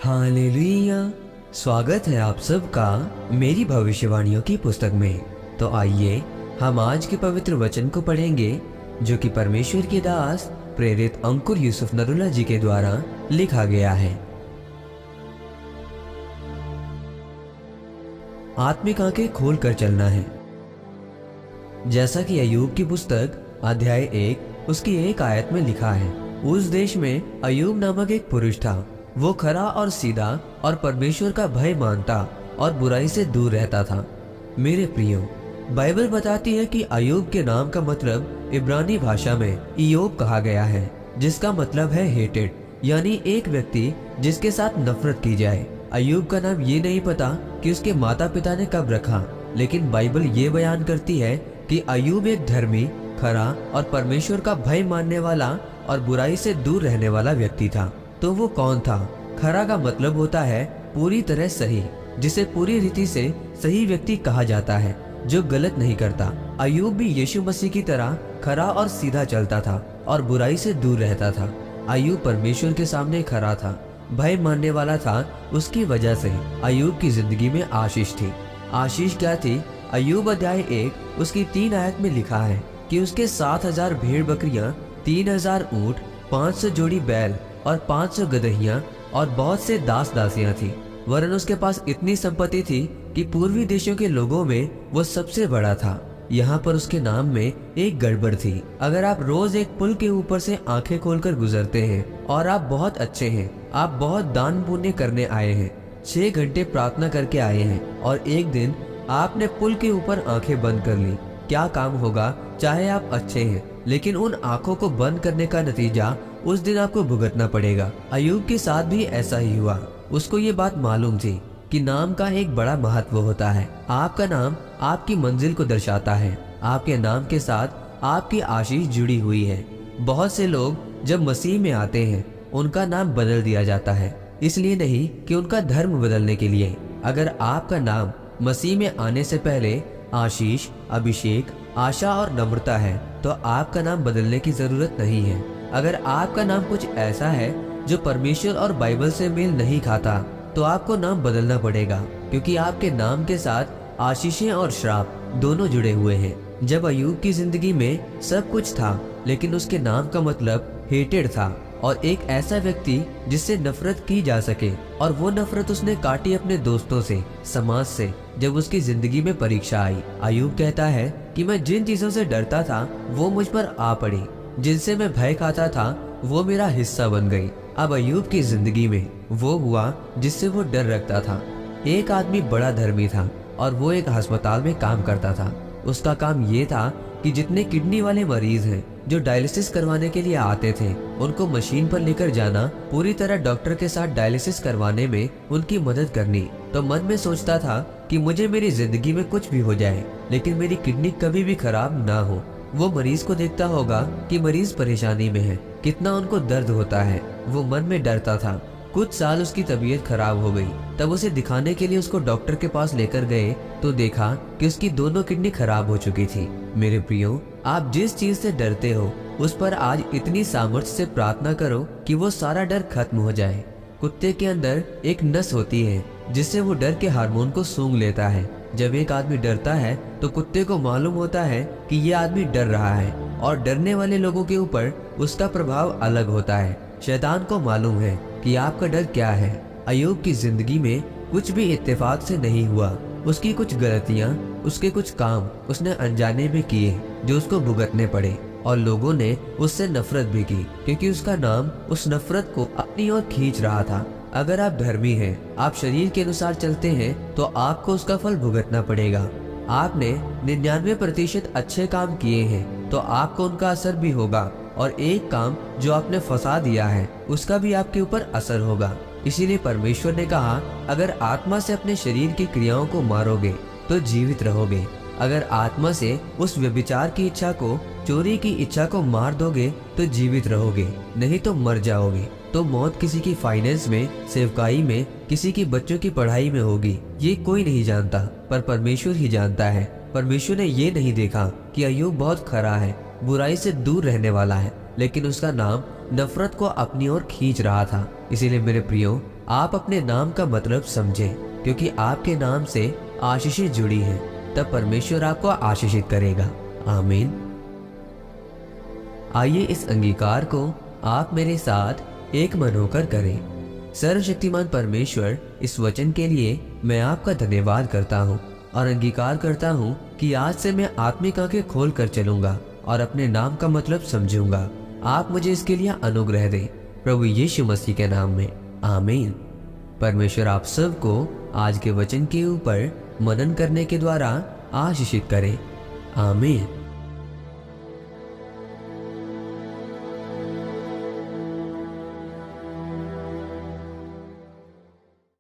Hallelujah. स्वागत है आप सबका मेरी भविष्यवाणियों की पुस्तक में। तो आइए हम आज के पवित्र वचन को पढ़ेंगे जो कि परमेश्वर के दास प्रेरित अंकुर यूसुफ नरुला जी के द्वारा लिखा गया है। आत्मिक आंखें खोल कर चलना है। जैसा कि अय्यूब की पुस्तक अध्याय 1 उसकी 1 आयत में लिखा है, उस देश में अय्यूब नामक एक पुरुष था। वो खरा और सीधा और परमेश्वर का भय मानता और बुराई से दूर रहता था। मेरे प्रियो, बाइबल बताती है कि अय्यूब के नाम का मतलब इब्रानी भाषा में इयोब कहा गया है, जिसका मतलब है हेटेड, यानी एक व्यक्ति जिसके साथ नफरत की जाए। अय्यूब का नाम ये नहीं पता कि उसके माता पिता ने कब रखा, लेकिन बाइबल ये बयान करती है कि अय्यूब एक धर्मी, खरा और परमेश्वर का भय मानने वाला और बुराई से दूर रहने वाला व्यक्ति था। तो वो कौन था? खरा का मतलब होता है पूरी तरह सही, जिसे पूरी रीति से सही व्यक्ति कहा जाता है, जो गलत नहीं करता। अय्यूब भी यीशु मसीह की तरह खरा और सीधा चलता था और बुराई से दूर रहता था। अय्यूब परमेश्वर के सामने खरा था, भय मानने वाला था। उसकी वजह से अय्यूब की जिंदगी में आशीष थी। आशीष क्या थी? अय्यूब अध्याय 1 उसकी 3 आयत में लिखा है कि उसके 7,000 भेड़ बकरियां, 3,000 ऊंट, 500 जोड़ी बैल और 500 गदहियां और बहुत से दास दासियां थी। वरन उसके पास इतनी संपत्ति थी कि पूर्वी देशों के लोगों में वो सबसे बड़ा था। यहाँ पर उसके नाम में एक गड़बड़ थी। अगर आप रोज एक पुल के ऊपर से आंखें खोलकर गुजरते हैं और आप बहुत अच्छे हैं, आप बहुत दान पुण्य करने आए हैं, 6 घंटे प्रार्थना करके आए हैं और एक दिन आपने पुल के ऊपर आंखें बंद कर ली, क्या काम होगा? चाहे आप अच्छे हैं, लेकिन उन आंखों को बंद करने का नतीजा उस दिन आपको भुगतना पड़ेगा। अय्यूब के साथ भी ऐसा ही हुआ। उसको ये बात मालूम थी कि नाम का एक बड़ा महत्व होता है। आपका नाम आपकी मंजिल को दर्शाता है। आपके नाम के साथ आपकी आशीष जुड़ी हुई है। बहुत से लोग जब मसीह में आते हैं, उनका नाम बदल दिया जाता है, इसलिए नहीं कि उनका धर्म बदलने के लिए। अगर आपका नाम मसीह में आने से पहले आशीष, अभिषेक, आशा और नम्रता है, तो आपका नाम बदलने की जरूरत नहीं है। अगर आपका नाम कुछ ऐसा है जो परमेश्वर और बाइबल से मेल नहीं खाता, तो आपको नाम बदलना पड़ेगा, क्योंकि आपके नाम के साथ आशीषें और श्राप दोनों जुड़े हुए हैं। जब अय्यूब की जिंदगी में सब कुछ था, लेकिन उसके नाम का मतलब हेटेड था और एक ऐसा व्यक्ति जिससे नफरत की जा सके, और वो नफरत उसने काटी अपने दोस्तों से, समाज से। जब उसकी जिंदगी में परीक्षा आई, अय्यूब कहता है कि मैं जिन चीजों से डरता था वो मुझ पर आ पड़ी, जिनसे मैं भय खाता था वो मेरा हिस्सा बन गई। अब अय्यूब की जिंदगी में वो हुआ जिससे वो डर रखता था। एक आदमी बड़ा धर्मी था और वो एक अस्पताल में काम करता था। उसका काम ये था कि जितने किडनी वाले मरीज हैं जो डायलिसिस करवाने के लिए आते थे, उनको मशीन पर लेकर जाना, पूरी तरह डॉक्टर के साथ डायलिसिस करवाने में उनकी मदद करनी। तो मन में सोचता था कि मुझे मेरी जिंदगी में कुछ भी हो जाए, लेकिन मेरी किडनी कभी भी खराब ना हो। वो मरीज को देखता होगा कि मरीज परेशानी में है, कितना उनको दर्द होता है। वो मन में डरता था। कुछ साल उसकी तबीयत खराब हो गई। तब उसे दिखाने के लिए उसको डॉक्टर के पास लेकर गए तो देखा कि उसकी दोनों किडनी खराब हो चुकी थी। मेरे प्रियो, आप जिस चीज से डरते हो उस पर आज इतनी सामर्थ्य से प्रार्थना करो कि वो सारा डर खत्म हो जाए। कुत्ते के अंदर एक नस होती है जिससे वो डर के हार्मोन को सूंघ लेता है। जब एक आदमी डरता है तो कुत्ते को मालूम होता है कि ये आदमी डर रहा है, और डरने वाले लोगों के ऊपर उसका प्रभाव अलग होता है। शैतान को मालूम है कि आपका डर क्या है। अय्यूब की जिंदगी में कुछ भी इत्तेफाक से नहीं हुआ। उसकी कुछ गलतियां, उसके कुछ काम उसने अनजाने में किए जो उसको भुगतने पड़े, और लोगों ने उससे नफरत भी की, क्योंकि उसका नाम उस नफरत को अपनी ओर खींच रहा था। अगर आप धर्मी हैं, आप शरीर के अनुसार चलते हैं, तो आपको उसका फल भुगतना पड़ेगा। आपने 99% अच्छे काम किए हैं तो आपको उनका असर भी होगा, और एक काम जो आपने फंसा दिया है उसका भी आपके ऊपर असर होगा। इसीलिए परमेश्वर ने कहा, अगर आत्मा से अपने शरीर की क्रियाओं को मारोगे तो जीवित रहोगे। अगर आत्मा से उस व्यभिचार की इच्छा को, चोरी की इच्छा को मार दोगे तो जीवित रहोगे, नहीं तो मर जाओगे। तो मौत किसी की फाइनेंस में, सेवकाई में, किसी की बच्चों की पढ़ाई में होगी, ये कोई नहीं जानता, पर परमेश्वर ही जानता है। परमेश्वर ने ये नहीं देखा कि अय्यूब बहुत खरा है, बुराई से दूर रहने वाला है, लेकिन उसका नाम नफरत को अपनी ओर खींच रहा था। इसीलिए मेरे प्रियो, आप अपने नाम का मतलब समझें, क्योंकि आपके नाम से आशीषें जुड़ी हैं, तब परमेश्वर आपको आशीषित करेगा। आमीन। आइए इस अंगीकार को आप मेरे साथ एक मन होकर करें। सर्वशक्तिमान परमेश्वर, इस वचन के लिए मैं आपका धन्यवाद करता हूँ और अंगीकार करता हूँ कि आज से मैं आत्मिक आंखें खोल कर चलूंगा और अपने नाम का मतलब समझूंगा। आप मुझे इसके लिए अनुग्रह दें, प्रभु यीशु मसीह के नाम में। आमीन। परमेश्वर आप सबको आज के वचन के ऊपर मनन करने के द्वारा आशीषित करे। आमीन।